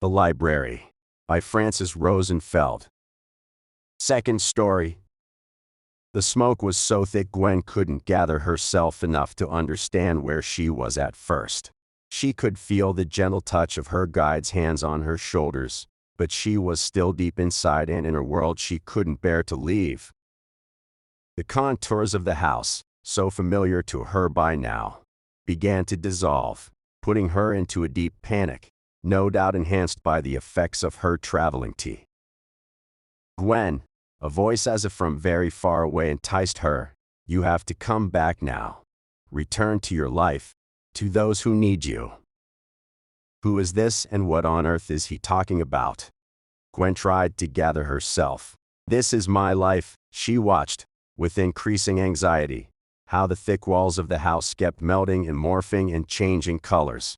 The Library by Francis Rosenfeld. Second story. The smoke was so thick Gwen couldn't gather herself enough to understand where she was at first. She could feel the gentle touch of her guide's hands on her shoulders, but she was still deep inside and in a world she couldn't bear to leave. The contours of the house, so familiar to her by now, began to dissolve, putting her into a deep panic, no doubt enhanced by the effects of her traveling tea. "Gwen," a voice as if from very far away enticed her, "you have to come back now. Return to your life, to those who need you." Who is this and what on earth is he talking about? Gwen tried to gather herself. "This is my life," she watched, with increasing anxiety, how the thick walls of the house kept melting and morphing and changing colors.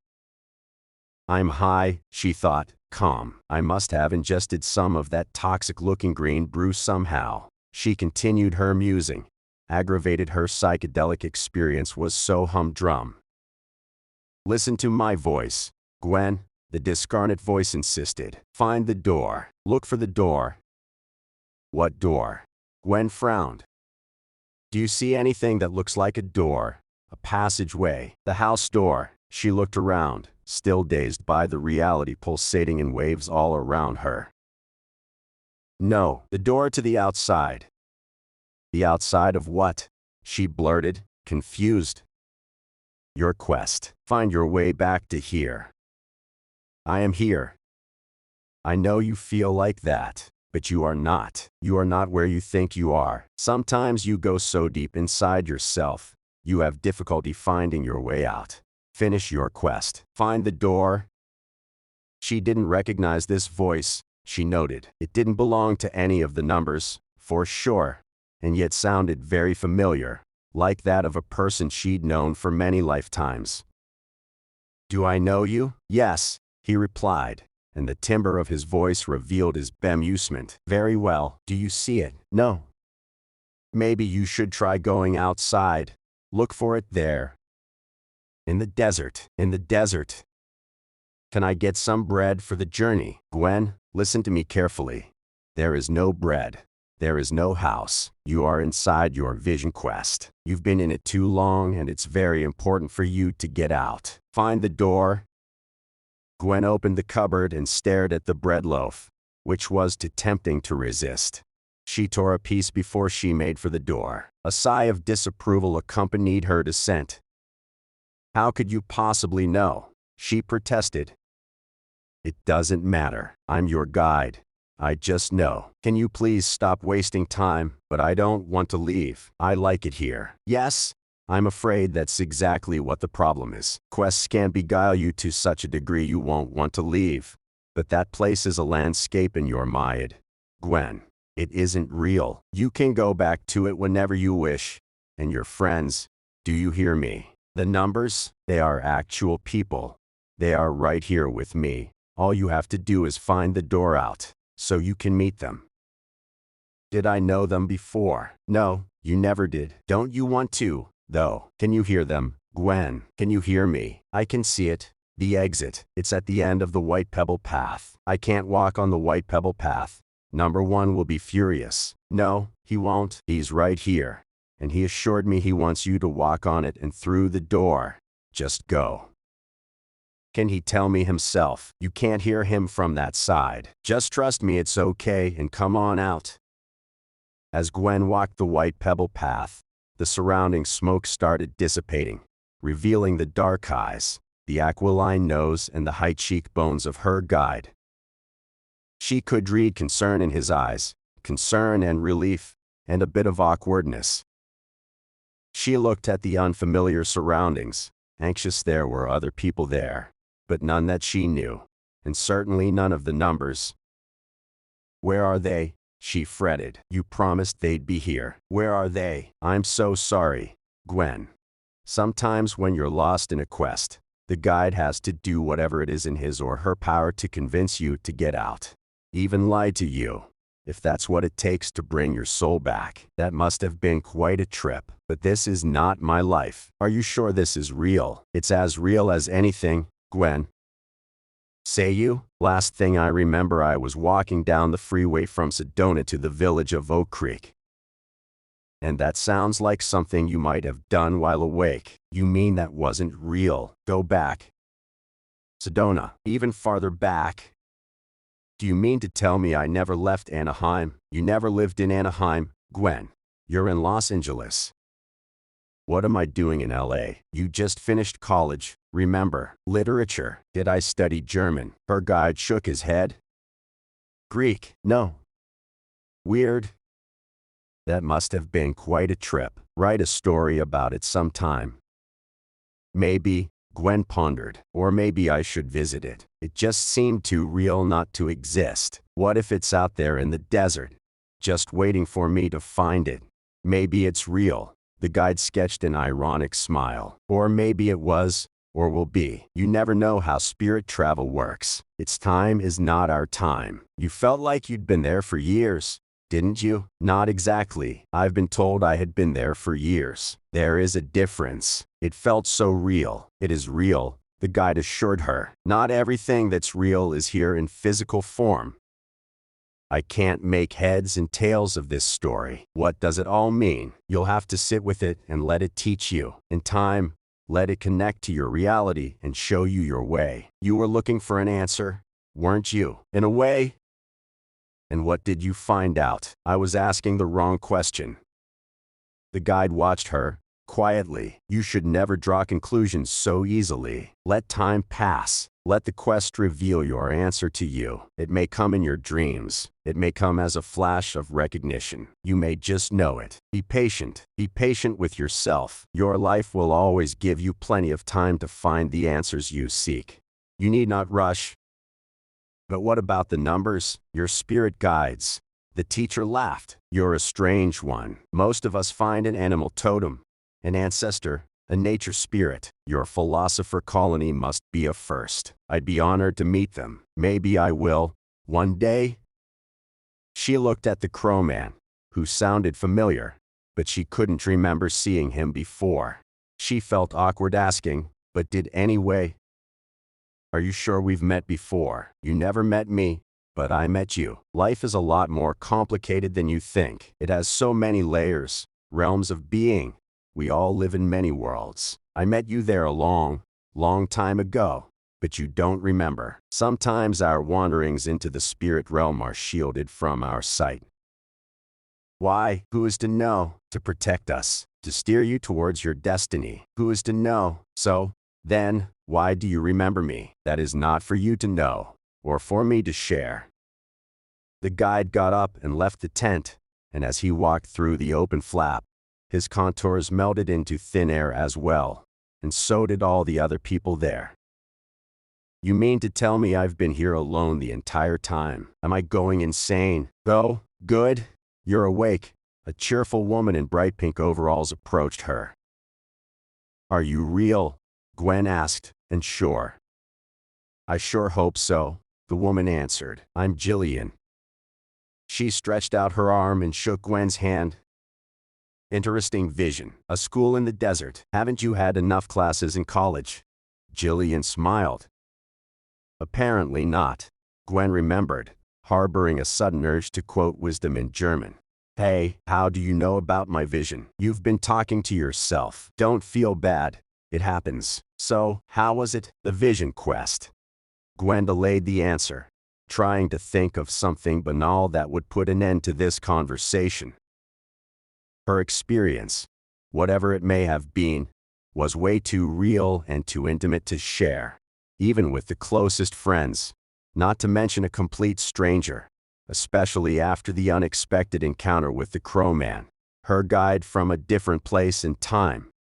"I'm high," she thought, calm. "I must have ingested some of that toxic-looking green brew somehow." She continued her musing. Aggravated, her psychedelic experience was so humdrum. "Listen to my voice, Gwen," the discarnate voice insisted. "Find the door. Look for the door." "What door?" Gwen frowned. "Do you see anything that looks like a door? A passageway? The house door?" She looked around, still dazed by the reality pulsating in waves all around her. "No, the door to the outside." "The outside of what?" she blurted, confused. "Your quest. Find your way back to here." "I am here." "I know you feel like that, but you are not. You are not where you think you are. Sometimes you go so deep inside yourself, you have difficulty finding your way out. Finish your quest. Find the door." She didn't recognize this voice, she noted. It didn't belong to any of the numbers, for sure, and yet sounded very familiar, like that of a person she'd known for many lifetimes. "Do I know you?" "Yes," he replied, and the timbre of his voice revealed his bemusement. "Very well. Do you see it?" "No." "Maybe you should try going outside. Look for it there." "In the desert." "In the desert." "Can I get some bread for the journey?" "Gwen, listen to me carefully. There is no bread. There is no house. You are inside your vision quest. You've been in it too long, and it's very important for you to get out. Find the door." Gwen opened the cupboard and stared at the bread loaf, which was too tempting to resist. She tore a piece before she made for the door. A sigh of disapproval accompanied her descent. "How could you possibly know?" she protested. "It doesn't matter. I'm your guide. I just know. Can you please stop wasting time? But I don't want to leave. I like it here." "Yes? I'm afraid that's exactly what the problem is. Quests can beguile you to such a degree you won't want to leave. But that place is a landscape in your mind, Gwen. It isn't real. You can go back to it whenever you wish. And your friends, do you hear me? The numbers, they are actual people. They are right here with me. All you have to do is find the door out, so you can meet them." "Did I know them before?" "No, you never did. Don't you want to, though?" "Can you hear them, Gwen? Can you hear me?" "I can see it. The exit. It's at the end of the white pebble path." "I can't walk on the white pebble path. Number one will be furious." "No, he won't. He's right here. And he assured me he wants you to walk on it and through the door. Just go." "Can he tell me himself?" "You can't hear him from that side. Just trust me, it's okay, and come on out." As Gwen walked the white pebble path, the surrounding smoke started dissipating, revealing the dark eyes, the aquiline nose, and the high cheekbones of her guide. She could read concern in his eyes, concern and relief, and a bit of awkwardness. She looked at the unfamiliar surroundings, anxious. There were other people there, but none that she knew, and certainly none of the numbers. "Where are they?" she fretted. "You promised they'd be here. Where are they?" "I'm so sorry, Gwen. Sometimes when you're lost in a quest, the guide has to do whatever it is in his or her power to convince you to get out. Even lie to you, if that's what it takes to bring your soul back. That must have been quite a trip. But this is not my life. Are you sure this is real?" "It's as real as anything, Gwen." Say you? Last thing I remember, I was walking down the freeway from Sedona to the village of Oak Creek. And that sounds like something you might have done while awake. You mean that wasn't real? Go back. Sedona, even farther back. Do you mean to tell me I never left Anaheim? You never lived in Anaheim, Gwen. You're in Los Angeles. What am I doing in LA? You just finished college, remember? Literature. Did I study German? Her guide shook his head. Greek? No. Weird. That must have been quite a trip. Write a story about it sometime. Maybe, Gwen pondered, or maybe I should visit it. It just seemed too real not to exist. What if it's out there in the desert, just waiting for me to find it? Maybe it's real. The guide sketched an ironic smile. Or maybe it was, or will be. You never know how spirit travel works. Its time is not our time. You felt like you'd been there for years, didn't you? Not exactly. I've been told I had been there for years. There is a difference. It felt so real. It is real, the guide assured her. Not everything that's real is here in physical form. I can't make heads and tails of this story. What does it all mean? You'll have to sit with it and let it teach you. In time, let it connect to your reality and show you your way. You were looking for an answer, weren't you? In a way. And what did you find out? I was asking the wrong question. The guide watched her, quietly. You should never draw conclusions so easily. Let time pass. Let the quest reveal your answer to you. It may come in your dreams. It may come as a flash of recognition. You may just know it. Be patient. Be patient with yourself. Your life will always give you plenty of time to find the answers you seek. You need not rush. But what about the numbers? Your spirit guides. The teacher laughed. You're a strange one. Most of us find an animal totem, an ancestor, a nature spirit. Your philosopher colony must be a first. I'd be honored to meet them. Maybe I will, one day. She looked at the crowman, who sounded familiar, but she couldn't remember seeing him before. She felt awkward asking, but did anyway. Are you sure we've met before? You never met me, but I met you. Life is a lot more complicated than you think. It has so many layers, realms of being. We all live in many worlds. I met you there a long, long time ago, but you don't remember. Sometimes our wanderings into the spirit realm are shielded from our sight. Why? Who is to know? To protect us, to steer you towards your destiny. Who is to know? So, then, why do you remember me? That is not for you to know, or for me to share. The guide got up and left the tent, and as he walked through the open flap, his contours melted into thin air as well, and so did all the other people there. You mean to tell me I've been here alone the entire time? Am I going insane? Oh, good. You're awake. A cheerful woman in bright pink overalls approached her. Are you real? Gwen asked, and sure. I sure hope so, the woman answered. I'm Jillian. She stretched out her arm and shook Gwen's hand. Interesting vision. A school in the desert. Haven't you had enough classes in college? Jillian smiled. Apparently not. Gwen remembered, harboring a sudden urge to quote wisdom in German. Hey, how do you know about my vision? You've been talking to yourself. Don't feel bad. It happens. So, how was it? The vision quest. Gwen delayed the answer, trying to think of something banal that would put an end to this conversation. Her experience, whatever it may have been, was way too real and too intimate to share, even with the closest friends, not to mention a complete stranger, especially after the unexpected encounter with the crowman, her guide from a different place and time.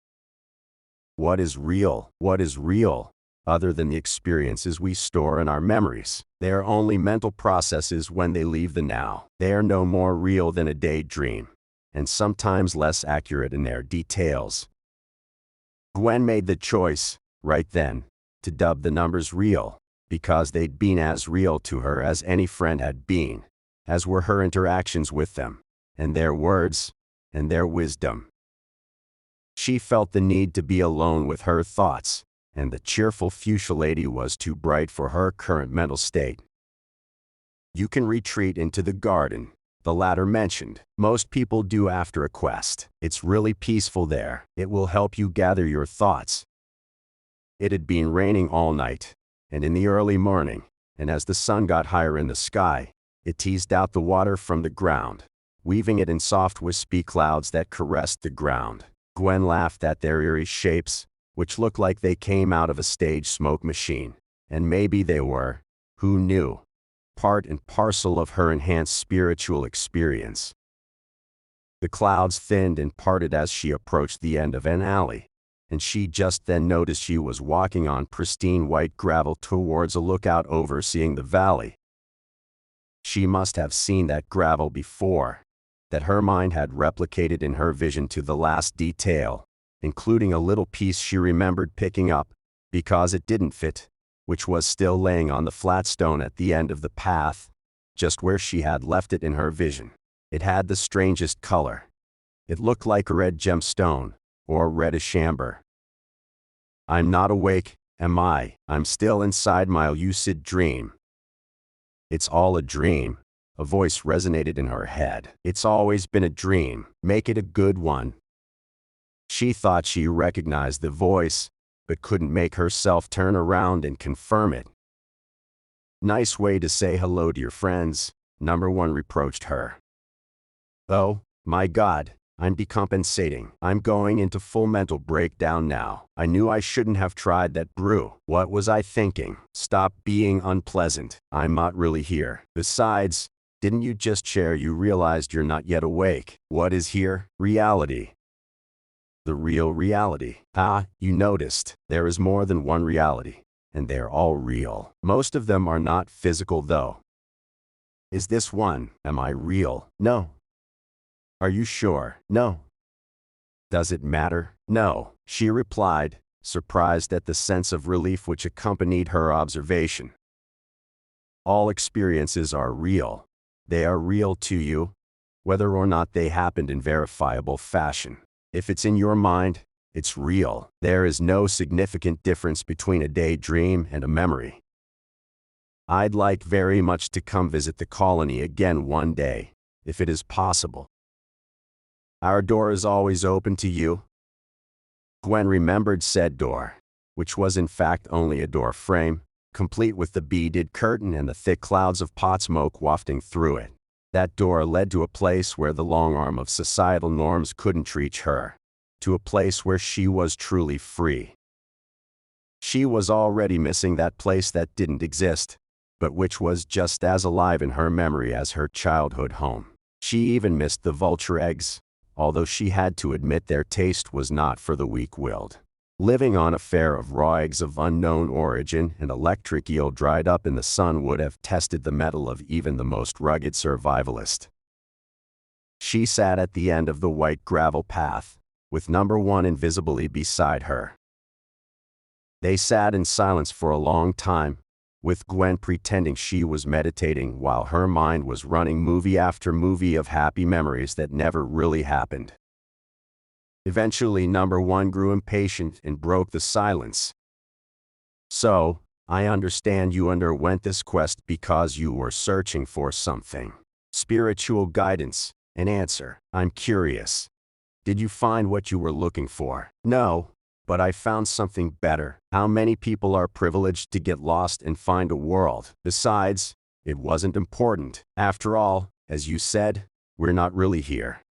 What is real? What is real? Other than the experiences we store in our memories. They are only mental processes when they leave the now. They are no more real than a daydream, and sometimes less accurate in their details. Gwen made the choice, right then, to dub the numbers real, because they'd been as real to her as any friend had been, as were her interactions with them, and their words, and their wisdom. She felt the need to be alone with her thoughts, and the cheerful fuchsia lady was too bright for her current mental state. You can retreat into the garden, the latter mentioned. Most people do after a quest. It's really peaceful there. It will help you gather your thoughts. It had been raining all night, and in the early morning, and as the sun got higher in the sky, it teased out the water from the ground, weaving it in soft wispy clouds that caressed the ground. Gwen laughed at their eerie shapes, which looked like they came out of a stage smoke machine. And maybe they were, who knew? Part and parcel of her enhanced spiritual experience. The clouds thinned and parted as she approached the end of an alley, and she just then noticed she was walking on pristine white gravel towards a lookout overseeing the valley. She must have seen that gravel before, that her mind had replicated in her vision to the last detail, including a little piece she remembered picking up, because it didn't fit, which was still laying on the flat stone at the end of the path, just where she had left it in her vision. It had the strangest color. It looked like a red gemstone, or reddish amber. I'm not awake, am I? I'm still inside my lucid dream. It's all a dream. A voice resonated in her head. It's always been a dream. Make it a good one. She thought she recognized the voice, but couldn't make herself turn around and confirm it. Nice way to say hello to your friends, number one reproached her. Oh, my God, I'm decompensating. I'm going into full mental breakdown now. I knew I shouldn't have tried that brew. What was I thinking? Stop being unpleasant. I'm not really here. Besides, didn't you just share you realized you're not yet awake? What is here? Reality. The real reality. Ah, you noticed. There is more than one reality, and they're all real. Most of them are not physical though. Is this one? Am I real? No. Are you sure? No. Does it matter? No, she replied, surprised at the sense of relief which accompanied her observation. All experiences are real. They are real to you, whether or not they happened in verifiable fashion. If it's in your mind, it's real. There is no significant difference between a daydream and a memory. I'd like very much to come visit the colony again one day, if it is possible. Our door is always open to you. Gwen remembered said door, which was in fact only a door frame, complete with the beaded curtain and the thick clouds of pot smoke wafting through it. That door led to a place where the long arm of societal norms couldn't reach her, to a place where she was truly free. She was already missing that place that didn't exist, but which was just as alive in her memory as her childhood home. She even missed the vulture eggs, although she had to admit their taste was not for the weak-willed. Living on a fare of raw eggs of unknown origin and electric eel dried up in the sun would have tested the mettle of even the most rugged survivalist. She sat at the end of the white gravel path, with number one invisibly beside her. They sat in silence for a long time, with Gwen pretending she was meditating while her mind was running movie after movie of happy memories that never really happened. Eventually, number one grew impatient and broke the silence. So, I understand you underwent this quest because you were searching for something. Spiritual guidance. An answer. I'm curious. Did you find what you were looking for? No, but I found something better. How many people are privileged to get lost and find a world? Besides, it wasn't important. After all, as you said, we're not really here.